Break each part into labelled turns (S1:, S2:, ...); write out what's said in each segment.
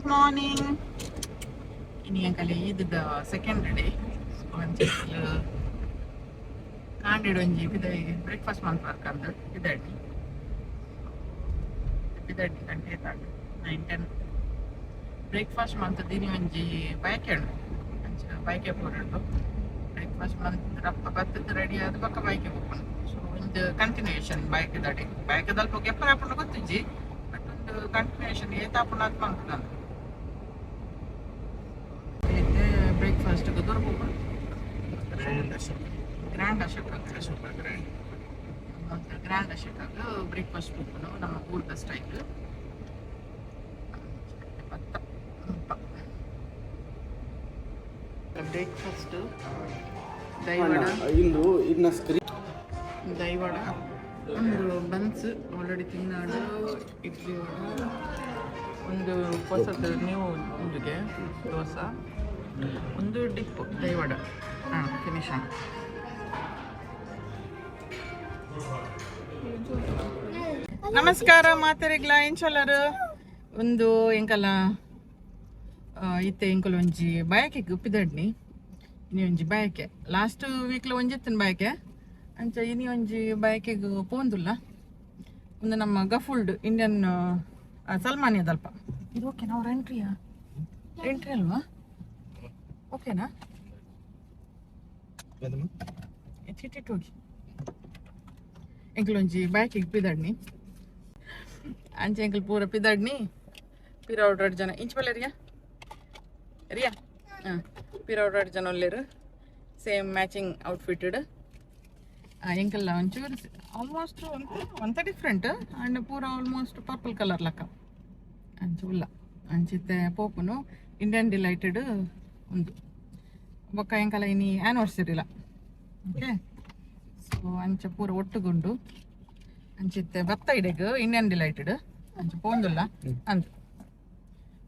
S1: Good morning. ಇನ್ನು ಎಂಕಲೆ Eid second day ಕಾಂಡಿಡೊಂಜಿ breakfast ಮಾಡ್ಬಾರ್ದು ಅಂದು ಬಿದಡ್ಡಿ ಗಂಟೆ ತಾಂಡು 9-10 ಬ್ರೇಕ್ಫಾಸ್ಟ್ ಮಂತದಿನಿ ಒಂಜಿ ಬಯಕೆ ಉಂಡು ಬೈಕೆ ಪೋರಡು ಬ್ರೇಕ್ಫಾಸ್ಟ್ ಮಂತ್ ರಪ್ಪ ಬತ್ತದ ರೆಡಿ ಆದ ಪಕ್ಕ ಬೈಕೆ ಹೋಗ್ಕೊಂಡು ಸೊ ಒಂದು ಕಂಟಿನ್ಯೂಯೇಷನ್ ಬೈಕ್ ದಡಿ ಬೈಕ್ ದಲ್ಪ ಎಪ್ಪರ ಹಾಕೊಂಡು ಗೊತ್ತಿಜ್ಜಿ ಬಟ್ ಒಂದು ಕಂಟಿನ್ಯೂಯೇಷನ್ ಏತಾಪುಣ ಅದು ಮಂತ್ ಅಂದು అయితే ಬ್ರೇಕ್ಫಾಸ್ಟ್ಗೆ ದೊರಕಬೇಕು ಗ್ರ್ಯಾಂಡ್ ಅಶೋಕಾಗ ಬ್ರೇಕ್ಫಾಸ್ಟ್ ಹೋಗ್ಕೊಂಡು ನಮ್ಮ ಊರದ ಸ್ಟೈಲ್ ಬ್ರೇಕ್ಫಾಸ್ಟ್ ದೈವಡ ಒಂದು ಬನ್ಸ್ ಆಲ್ರೆಡಿ ತಿನ್ನಾಡು ಇಡ್ಲಿ ವಡ ಒಂದು ಹೊಸದು ನ್ಯೂ ಉಂಡಿಗೆ ದೋಸೆ ಒಂದು ಡಿಪ್ಪು ದೈವಡ ಫಿನಿಶಿಂಗ್. ನಮಸ್ಕಾರ ಮಾತರಿಗ್ಲ ಎಂಚಲರು ಒಂದು ಎಂಕಲ ಇತ್ತೆ ಎಂಕಲ್ ಒಂಜಿ ಬಯಕೆ ಉಪ್ಪಿದಡ್ನಿ ಇನಿ ಒಂಜಿ ಬಯಕೆ ಲಾಸ್ಟ್ ವೀಕ್ಲ ಒಂಜಿತ್ತಿನ ಬಯಕೆ ಅಂಚ ಇನಿ ಒಂಜಿ ಬಯಕೆಗ್ ಪೋಂದುಲ್ಲ ಒಂದು ನಮ್ಮ ಗಫುಲ್ಡ್ ಇಂಡಿಯನ್ ಸಲ್ಮಾನಿಯದಲ್ಪ ಇದು ಓಕೆನಾ ಅವ್ರ ಎಂಟ್ರಿ ಅಲ್ವಾ ಓಕೆನಾ ಹೋಗಿ ಎಂಕಲ್ ಒಂಜಿ ಬಯಕೆಗ್ ಪಿದಡ್ನಿ ಅಂಚ ಎಂಕಲ್ ಪೂರ ಪಿದಡ್ನಿ ಪಿರೌಡ್ ಜನ ಇಂಚ್ ಬಲ್ಲ ರಿಯಾ ಪಿರೌಡ್ ಜನ ಒಲ್ಲೇರು ಸೇಮ್ ಮ್ಯಾಚಿಂಗ್ ಔಟ್ಫಿಟೆಡ್ ಎಂಕಲ್ಲ ಒಂಚೂರು ಆಲ್ಮೋಸ್ಟ್ ಒಂತ ಡಿಫ್ರೆಂಟ್ ಆ್ಯಂಡ್ ಪೂರ ಆಲ್ಮೋಸ್ಟ್ ಪರ್ಪಲ್ ಕಲರ್ ಲಕ್ಕ ಅಂಚು ಉಲ್ಲ ಅಂಚಿತ್ತೆ ಪೋಪುನು ಇಂಡಿಯನ್ ಡಿಲೈಟೆಡ್ ಒಂದು ಬೊಕ್ಕ ಎಂಕಲ್ಲ ಇನಿ ಆ್ಯನಿವರ್ಸರಿಲ ಓಕೆ ಸೊ ಅಂಚ ಪೂರ ಒಟ್ಟುಗುಂಡು ಅಂಚಿತ್ತೆ ಬತ್ತ ಇಡೆಗ್ ಇಂಡಿಯನ್ ಡಿಲೈಟೆಡ್ ಅಂಚ ಪೋಂದುಲ್ಲ ಅಂದ್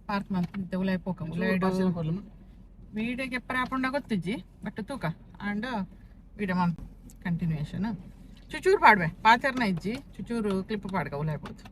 S1: ಪಾರ್ಕ್ ಮಾಡ್ತಿದ್ದೆ ಉಲಾಯ್ ಪೋಕ ಉಲಾಯ್ಡು ವೀಡಿಯೋಗೆ ಎಪ್ಪರ ಹಾಕೊಂಡ ಗೊತ್ತಿಜ್ಜಿ ಬಟ್ ತೂಕ ಆ್ಯಂಡ್ ವೀಡಿಯೋ ಮಾಮ್ ಕಂಟಿನ್ಯೂಯೇಷನ್ ಚುಚೂರು ಪಾಡ್ವೆ ಪಾತೆರ್ನ ಇಜ್ಜಿ ಚುಚೂರು ಕ್ಲಿಪ್ ಪಾಡ್ಗ ಉಲಾಯ್ಬೋದು.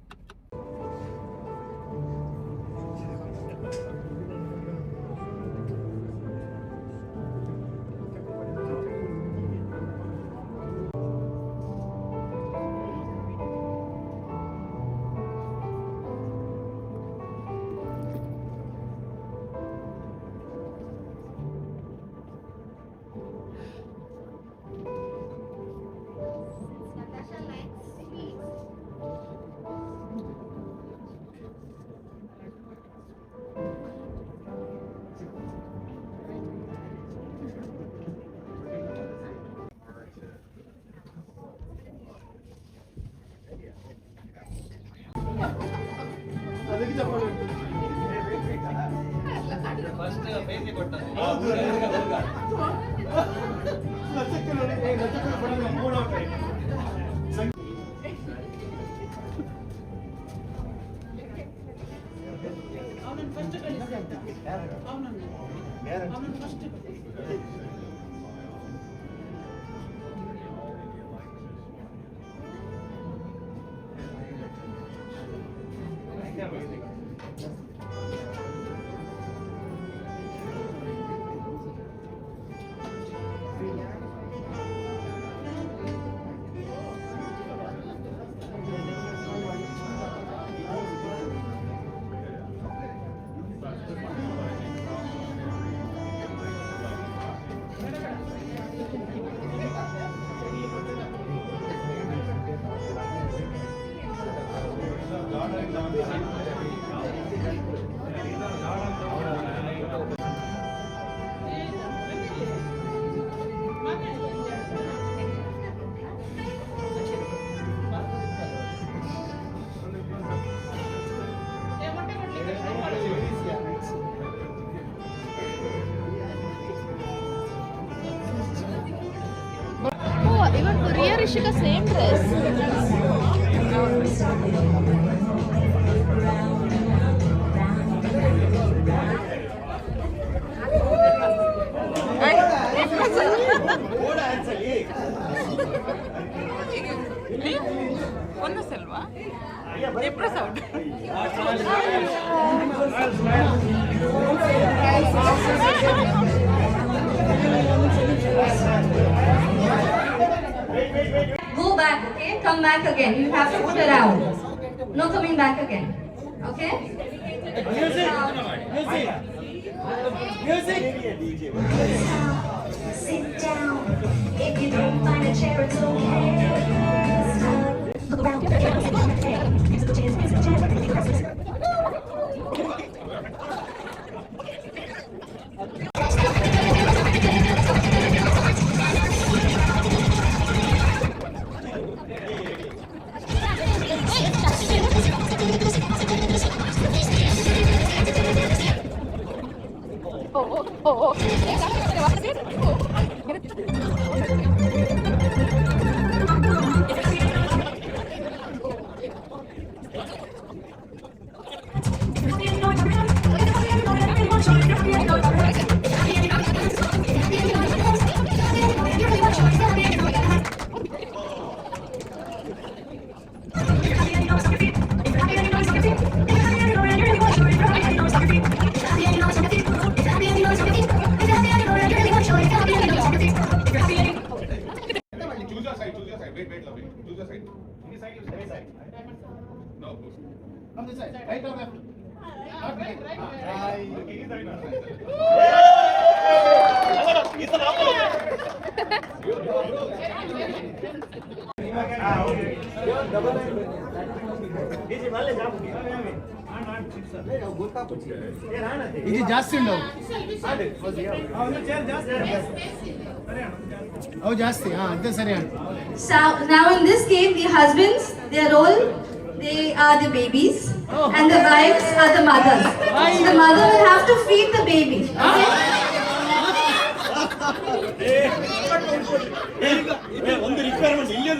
S2: Even Korea Rishika same dress.
S1: ಒಂದು ಸಲ್ವಾ ಇಬ್ರು sound
S3: back, okay? Come back again. You have to put around. No coming back again. Okay? Sit down. If you don't find a chair, it's okay. Look around.
S4: Wait, lovely. Choose your side. Any side you say. Any side. No.
S5: Come this side. Right or left? Right. ఇది ಜಾಸ್ತಿ ఉండవు ಅವು ಜಾಸ್ತಿ ಅಂತೆ ಸರಿ
S3: So now in this game, the husbands, their role, they are the babies, and the wives are the mothers. So the mother will have to feed the baby. Okay?
S6: ಒಂದು requirement ಇಲ್ಲಿ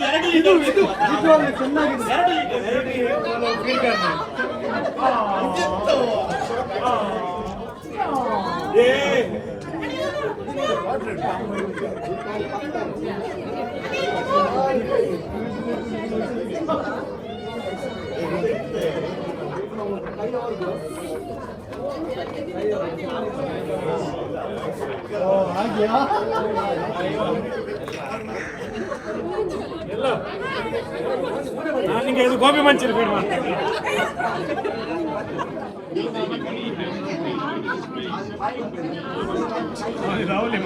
S6: ನಾನು ನಿಮಗೆ ಇದು ಗೋಬಿ ಮಂಚೂರಿ ಬೇಡ ರಾಹುಲಿ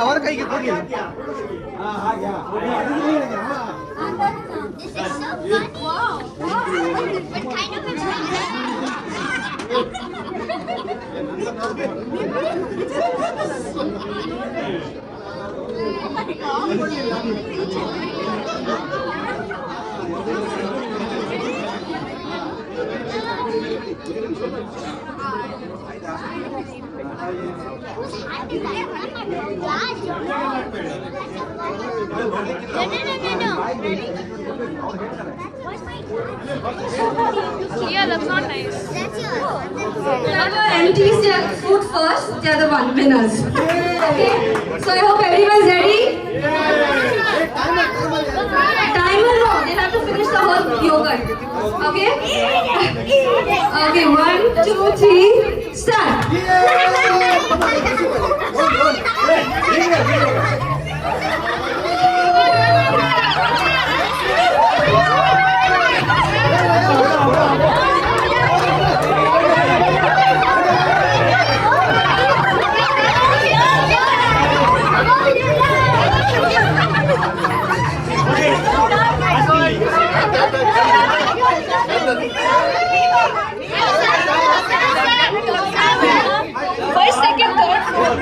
S5: ಅವರ ಕೈಗೆ ಕೊಡಿ
S2: This is so funny. Wow. What kind of a
S7: Yeah, that's not nice.
S3: Whoever empties their food first, they are the winners. Okay? So I hope everyone's ready. Timer no, they have to finish the whole yogurt. Okay? Okay, 1, 2, 3, start.
S7: First, second, third, fourth.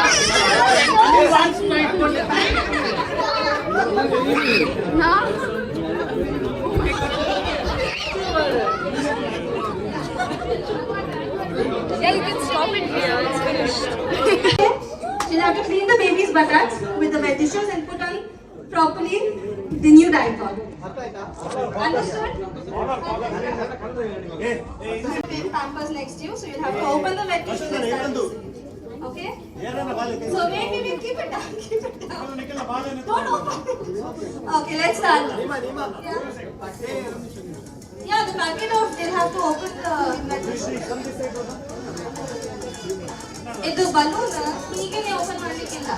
S1: Who wants to eat only 3?
S2: Yeah, you can stop it here. It's finished.
S3: You'll have to clean the baby's buttocks with the wet tissues and put on properly the new diaper. Understood? Baby pampers next to you, so you'll have to open the wet tissues and start using it. Okay? So wait, keep it down, keep it down. Don't open it. Okay, let's start. Yeah, the packet of, they'll have to open the wet tissues. ಇದು balloon ಹೀಗೇನೆ open ಮಾಡ್ಲಿಕ್ಕಿಲ್ಲ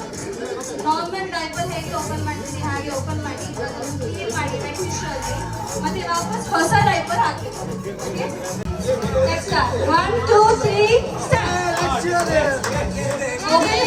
S3: normal diaper ಹೇಗೆ open ಮಾಡ್ತೀವಿ ಹಾಗೆ open ಮಾಡಿ clean ಮಾಡಿ vet tissue ಅಲ್ಲಿ ಮತ್ತೆ ವಾಪಸ್ ಹೊಸ ಡೈಪರ್ ಹಾಕಬೇಕು okay next 1 2 3 start okay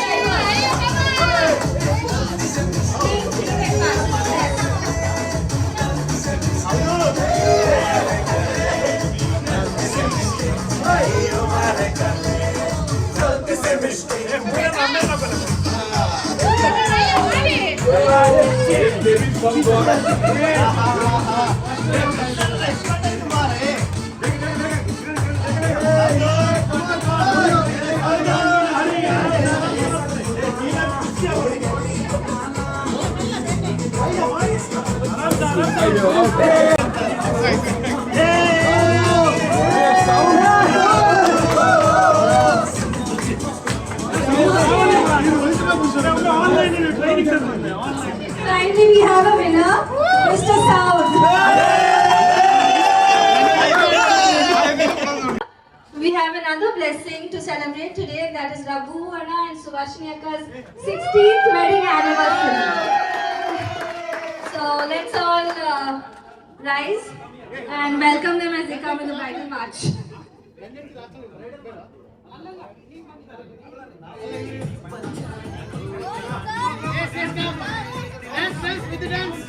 S3: Finally, we have a winner, Mr. Sound. We have another blessing to celebrate today, that is Raghu Anna and Suvarna's 16th wedding anniversary. So let's all rise and welcome them as they come in the bridal march.
S1: Dance with the dance.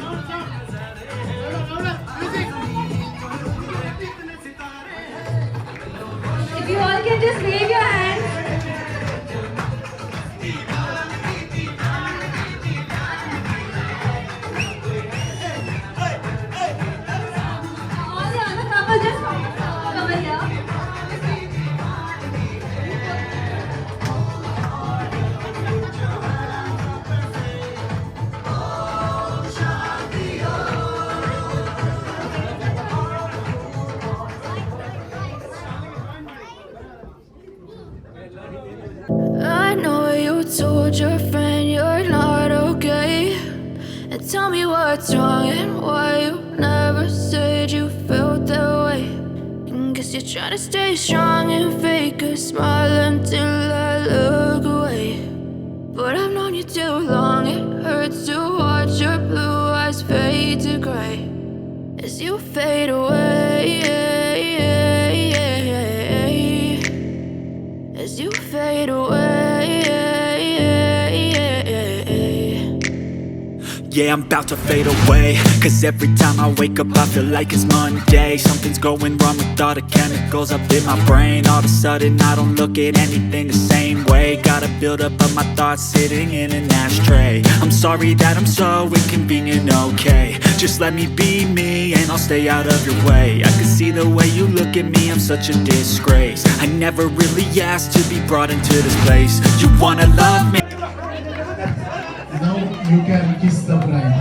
S1: Music.
S3: If you all can just wave your hands. All the other couples just come over here.
S7: I know you told your friend you're not okay. And tell me what's wrong and why you never said you felt that way. And guess you're trying to stay strong and fake a smile until I look away. But I've known you too long, it hurts to watch your blue eyes fade to gray as you fade away. As you fade away.
S8: Yeah, I'm about to fade away, 'cause every time I wake up I feel like it's Monday. Something's going wrong with all the chemicals up in my brain. All of a sudden I don't look at anything the same way. Gotta build up of my thoughts sitting in an ashtray. I'm sorry that I'm so inconvenient, okay. Just let me be me and I'll stay out of your way. I can see the way you look at me, I'm such a disgrace. I never really asked to be brought into this place. You wanna love me?
S5: Now you can kiss the bride.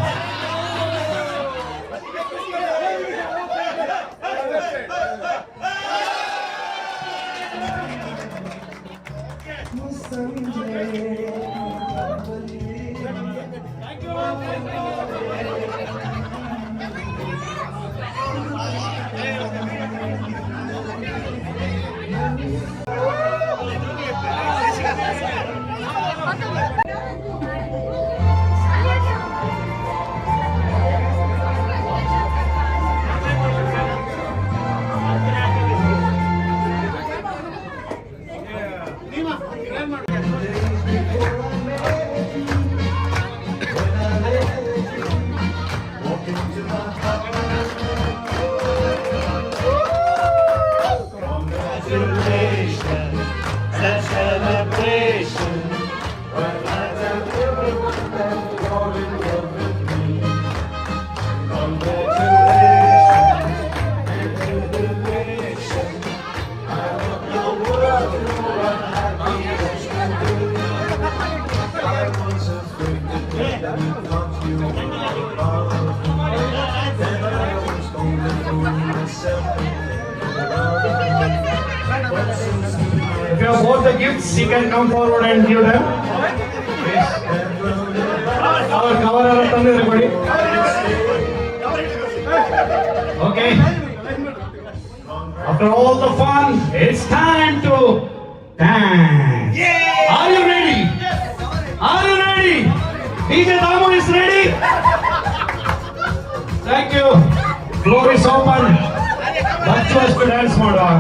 S4: of the gifts, he can come forward and give them. Our cover everybody. Okay. After all the fun, it's time to dance. Are you ready? Are you ready? DJ Damu is ready. Thank you. Floor is open. Let's just dance, Mada.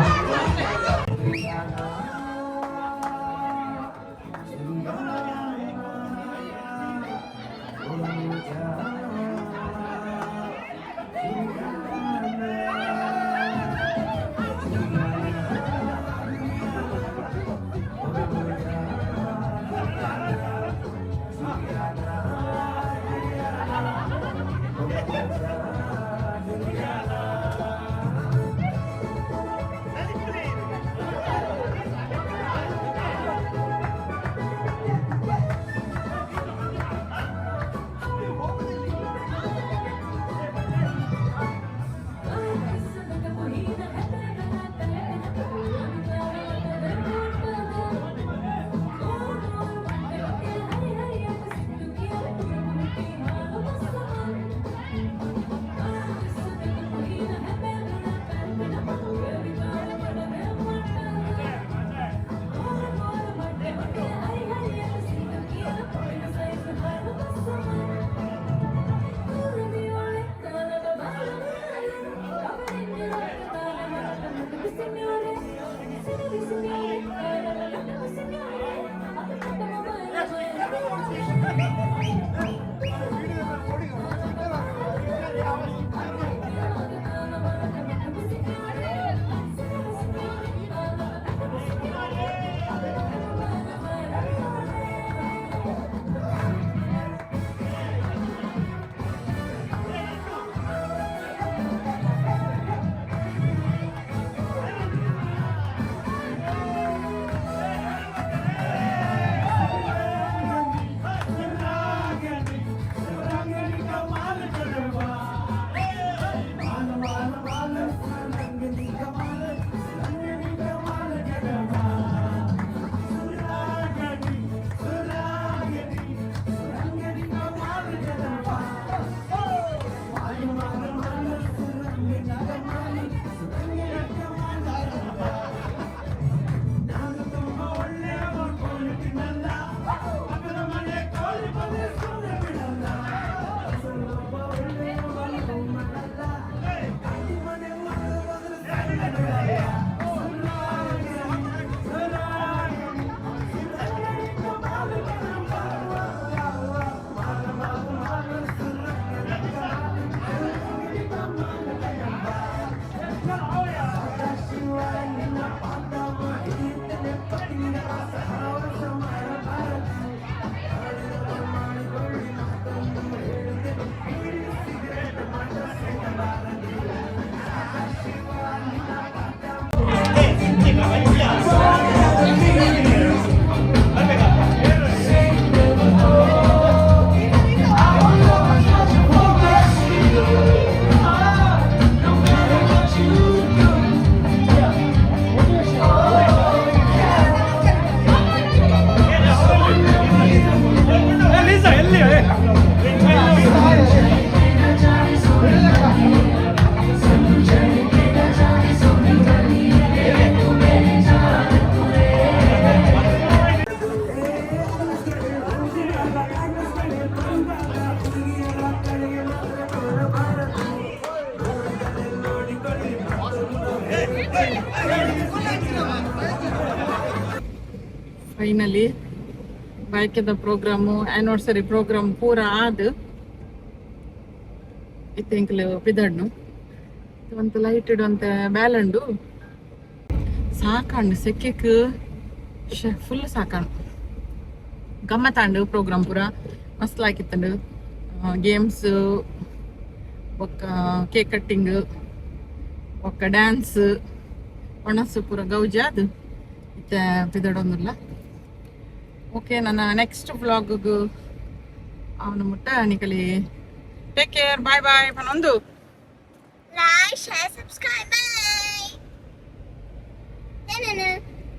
S1: Finally ಬಾಯ್ಕದ programme anniversary programme ಪೂರ ಆದ ಇತ್ತೆಂಕಲು ಪಿದಡ್ನು ಒಂದು light ಇಡುವಂತ ಬ್ಯಾಲಂಡು ಸಾಕಾಂಡು ಸೆಕ್ಕೆಕ್ ಫುಲ್ ಸಾಕಾಂಡು ಗಮ್ಮತ್ತಾಂಡು ಪ್ರೋಗ್ರಾಮ್ ಪೂರ ಮಸ್ತ್ ಲಾಕಿತ್ತಂಡು ಗೇಮ್ಸ್ ಒಕ್ಕ ಕೇಕ್ ಕಟ್ಟಿಂಗ್ ಒಕ್ಕ ಡ್ಯಾನ್ಸ್ ಒಣಸು ಪೂರ ಗೌಜಿ ಅದು ಇತ್ತೆ ಪಿದಡೊಂದಿಲ್ಲ. ಓಕೆ, ನನ್ನ ನೆಕ್ಸ್ಟ್ ವ್ಲಾಗ್ಗೂ ಅವನು ಮುಟ್ಟ ನಿಕಲಿ. ಟೇಕ್ ಕೇರ್, ಬಾಯ್ ಬಾಯ್. ಪನೊಂದು
S2: Like, share, subscribe. Bye.